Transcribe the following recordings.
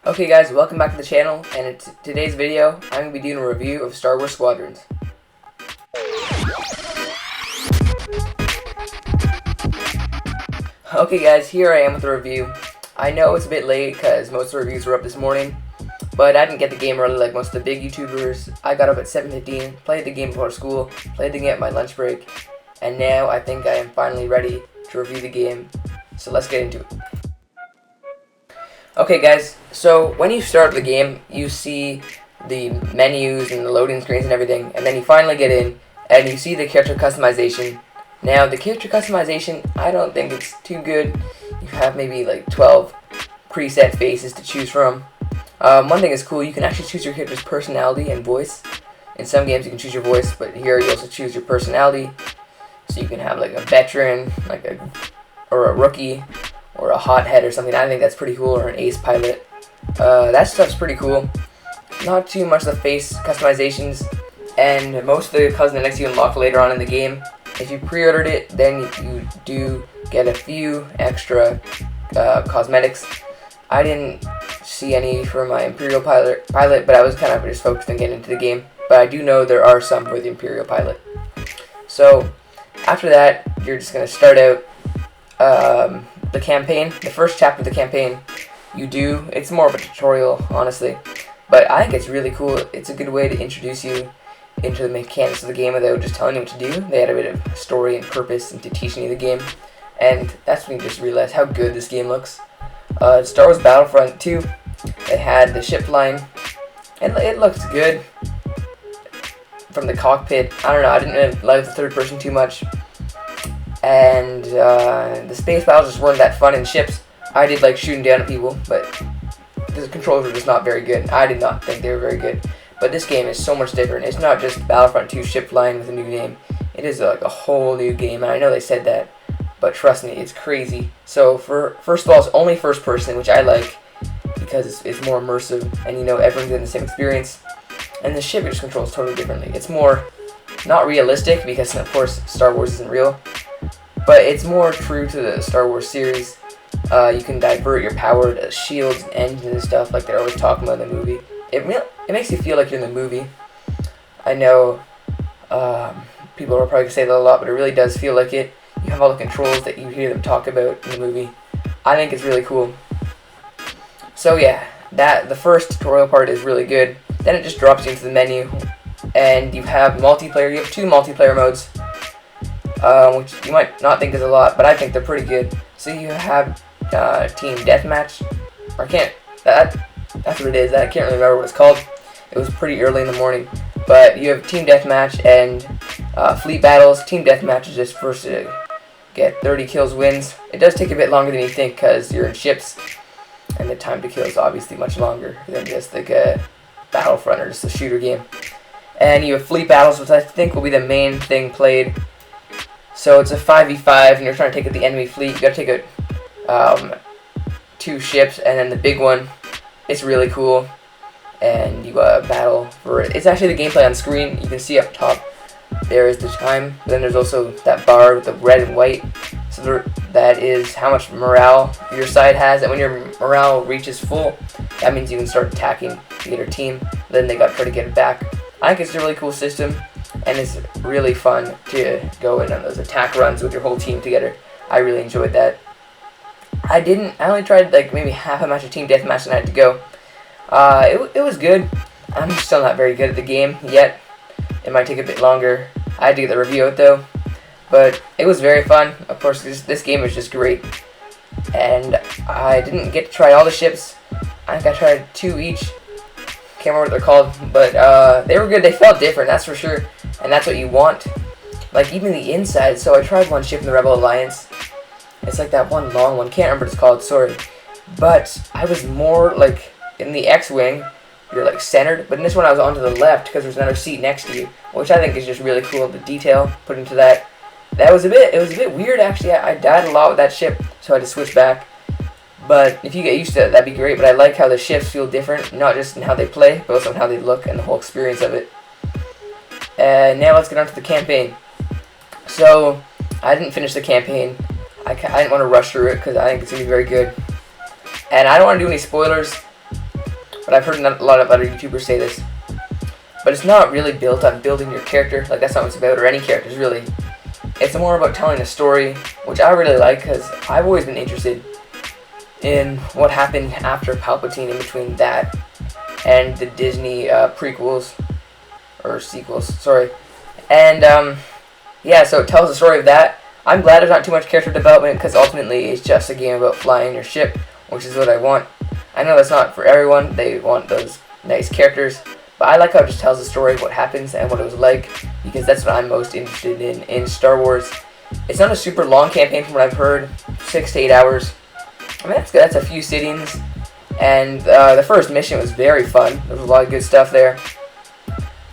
Okay guys, welcome back to the channel, and in today's video, I'm going to be doing a review of Star Wars Squadrons. Okay guys, here I am with the review. I know it's a bit late because most of the reviews were up this morning, but I didn't get the game early like most of the big YouTubers. I got up at 7:15, played the game before school, played the game at my lunch break, and now I think I am finally ready to review the game, so let's get into it. Okay guys, so when you start the game, you see the menus and the loading screens and everything, and then you finally get in, and you see the character customization. Now, the character customization, I don't think it's too good. You have maybe like 12 preset faces to choose from. One thing is cool, you can actually choose your character's personality and voice. In some games you can choose your voice, but here you also choose your personality. So you can have like a veteran, or a rookie, or a hothead or something. I think that's pretty cool, or an ace pilot. That stuff's pretty cool. Not too much of the face customizations, and most of the cosmetics you unlock later on in the game. If you pre-ordered it, then you do get a few extra cosmetics. I didn't see any for my Imperial pilot, but I was kind of just focused on getting into the game. But I do know there are some for the Imperial pilot. So after that, you're just going to start out the campaign. The first chapter of the campaign, it's more of a tutorial, honestly. But I think it's really cool. It's a good way to introduce you into the mechanics of the game without just telling you what to do. They had a bit of story and purpose into teaching you the game, and that's when you just realize how good this game looks. Star Wars Battlefront 2, it had the ship line, and it looked good from the cockpit. I don't know, I didn't really like the third person too much, and the space battles just weren't that fun in ships. I did like shooting down at people, but the controls were just not very good. I did not think they were very good. But this game is so much different. It's not just Battlefront 2 ship flying with a new name. It is like a whole new game, and I know they said that, but trust me, it's crazy. So first of all, it's only first person, which I like because it's more immersive, and everyone's getting the same experience. And the ship just controls totally differently. It's more not realistic because of course Star Wars isn't real, but it's more true to the Star Wars series. You can divert your power to shields and engines and stuff like they're always talking about in the movie. It makes you feel like you're in the movie. I know people are probably going to say that a lot, but it really does feel like it. You have all the controls that you hear them talk about in the movie. I think it's really cool. So yeah, the first tutorial part is really good. Then it just drops you into the menu, and you have multiplayer. You have two multiplayer modes, which you might not think is a lot, but I think they're pretty good. So you have Team Deathmatch. That's what it is. I can't really remember what it's called. It was pretty early in the morning. But you have Team Deathmatch and Fleet Battles. Team Deathmatch is just first to get 30 kills wins. It does take a bit longer than you think because you're in ships, and the time to kill is obviously much longer than just like a Battlefront or just a shooter game. And you have Fleet Battles, which I think will be the main thing played. So it's a 5v5, and you're trying to take out the enemy fleet. You gotta take out 2 ships, and then the big one. It's really cool, and you battle for it. It's actually the gameplay on screen. You can see up top there is the time. Then there's also that bar with the red and white. So that is how much morale your side has, and when your morale reaches full, that means you can start attacking the other team. Then they got to try to get it back. I think it's a really cool system, and it's really fun to go in on those attack runs with your whole team together. I really enjoyed that. I only tried like maybe half a match of Team Deathmatch and I had to go. It was good. I'm still not very good at the game yet. It might take a bit longer. I had to get the review out though. But it was very fun. Of course, this game is just great. And I didn't get to try all the ships. I think I tried 2 each. Can't remember what they're called. But they were good. They felt different, that's for sure. And that's what you want. Like even the inside. So I tried one ship in the Rebel Alliance. It's like that one long one. Can't remember what it's called, sorry. But I was more like in the X-Wing, you're like centered. But in this one I was onto the left because there's another seat next to you, which I think is just really cool. The detail put into that. It was a bit weird actually. I died a lot with that ship, so I had to switch back. But if you get used to it, that'd be great. But I like how the ships feel different, not just in how they play, but also in how they look and the whole experience of it. And now let's get on to the campaign. So I didn't finish the campaign. I didn't want to rush through it because I think it's going to be very good. And I don't want to do any spoilers, but I've heard a lot of other YouTubers say this. But it's not really built on building your character, like that's not what it's about, or any characters really. It's more about telling a story, which I really like because I've always been interested in what happened after Palpatine, in between that and the Disney prequels, or sequels, sorry. And yeah, so it tells the story of that. I'm glad there's not too much character development because ultimately it's just a game about flying your ship, which is what I want. I know that's not for everyone, they want those nice characters, but I like how it just tells the story of what happens and what it was like, because that's what I'm most interested in Star Wars. It's not a super long campaign from what I've heard, 6 to 8 hours. I mean, that's good, that's a few sittings, and the first mission was very fun. There was a lot of good stuff there.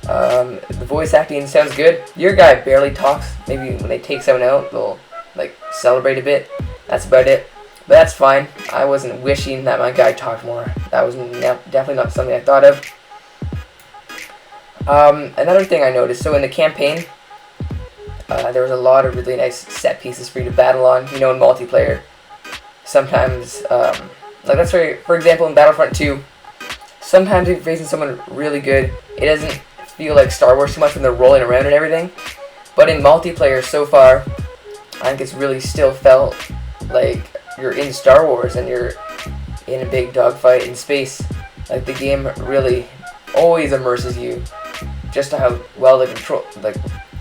The voice acting sounds good. Your guy barely talks. Maybe when they take someone out, they'll like celebrate a bit. That's about it. But that's fine. I wasn't wishing that my guy talked more. That was definitely not something I thought of. Another thing I noticed, so in the campaign, there was a lot of really nice set pieces for you to battle on. You know, in multiplayer, sometimes, like let's say, for example, in Battlefront 2, sometimes if you're facing someone really good, it doesn't feel like Star Wars too much when they're rolling around and everything. But in multiplayer so far, I think it's really still felt like you're in Star Wars and you're in a big dogfight in space. Like the game really always immerses you, just to how well they control,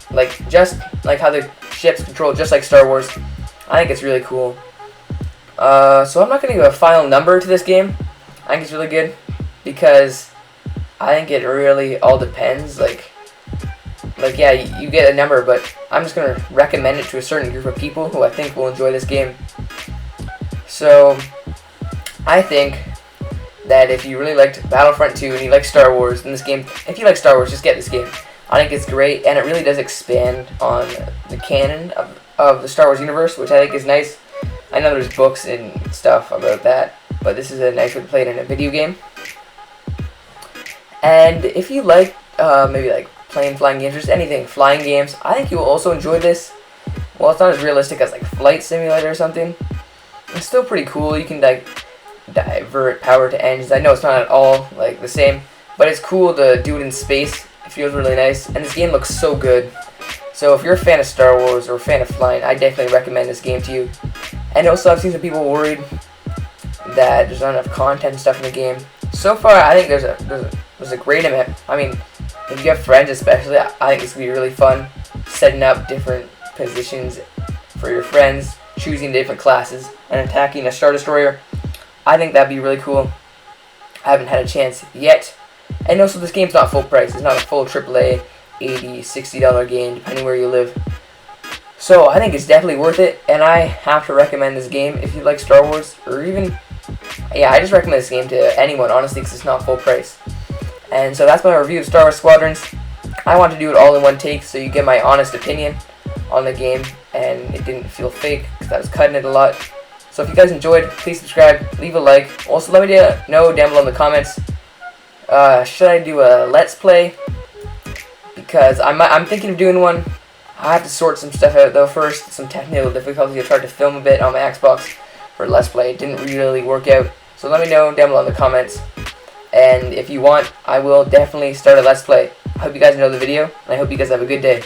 like just like how the ships control, just like Star Wars. I think it's really cool. So I'm not gonna give a final number to this game. I think it's really good because I think it really all depends. Like yeah, you get a number, but I'm just gonna recommend it to a certain group of people who I think will enjoy this game. So I think that if you really liked Battlefront 2 and you like Star Wars, then this game, if you like Star Wars, just get this game. I think it's great, and it really does expand on the canon of the Star Wars universe, which I think is nice. I know there's books and stuff about that, but this is a nice way to play it in a video game. And if you like maybe like playing flying games, or just anything, flying games, I think you will also enjoy this. Well, it's not as realistic as like Flight Simulator or something. It's still pretty cool. You can like divert power to engines. I know it's not at all like the same, but it's cool to do it in space. It feels really nice, and this game looks so good. So if you're a fan of Star Wars or a fan of flying, I definitely recommend this game to you. And also, I've seen some people worried that there's not enough content and stuff in the game. So far, I think there's a great amount. I mean, if you have friends especially, I think it's going to be really fun, setting up different positions for your friends, choosing different classes, and attacking a Star Destroyer. I think that'd be really cool. I haven't had a chance yet. And also, this game's not full price. It's not a full AAA, $80, $60 game, depending where you live. So I think it's definitely worth it, and I have to recommend this game if you like Star Wars, or even, yeah, I just recommend this game to anyone, honestly, because it's not full price. And so that's my review of Star Wars Squadrons. I want to do it all in one take, so you get my honest opinion on the game, and it didn't feel fake, because I was cutting it a lot. So if you guys enjoyed, please subscribe, leave a like. Also, let me know down below in the comments, should I do a Let's Play? Because I'm thinking of doing one. I have to sort some stuff out though first. Some technical difficulties. I tried to film a bit on my Xbox for Let's Play. It didn't really work out. So let me know down below in the comments. And if you want, I will definitely start a Let's Play. I hope you guys enjoyed the video, and I hope you guys have a good day.